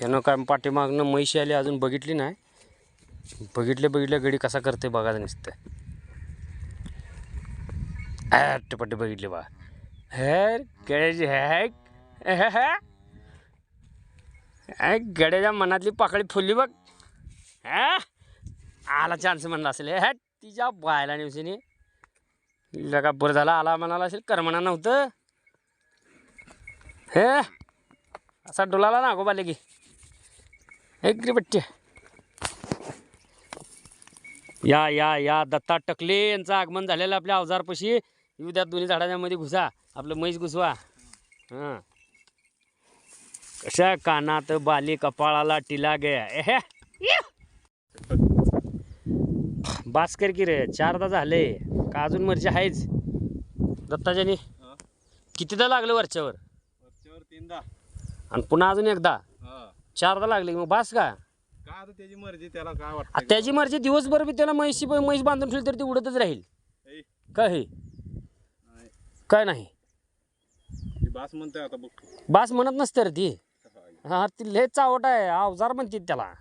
त्यानं काय पाठीमागनं म्हैशी आली अजून बघितली नाही. बघितले गडी कसा करते बघा नुसतं. पट्टे बघितले बा हेर गड्याची गड्याच्या मनातली पाकळी फुलली बघ. आला चान्स म्हणला असेल तिच्या बायला न्यूसीने लगा बरं झाला आला म्हणाला असेल करमणा नव्हतं. हे असा डोलाला ना गोबाले की एक बट्टे. या या या दत्ता टकले यांचं आगमन झालेलं आपल्या अवजारपाशी. येऊ द्या दोन्ही झाडाच्या मध्ये घुसा आपलं म्हैस घुसवा. हां कशा कानात बाली कपाळाला टिला गया. बास्कर की रे 4दा झाले का अजून मर्जी आहेच दत्ताच्यानी. कितीदा लागलं वरच्यावर 3दा आणि पुन्हा अजून एकदा 4दा लागले मग बास का. आता त्याची मर्जी त्याला काय वाटतं. त्याची मर्जी दिवसभर बी त्याला म्हैस बांधून ठेवली तर ती उडतच राहील. काय हे काय नाही बास म्हणते आता बघ. बास म्हणत नसते रे ती. हा ती लय चावट आहे अवजार म्हणते त्याला.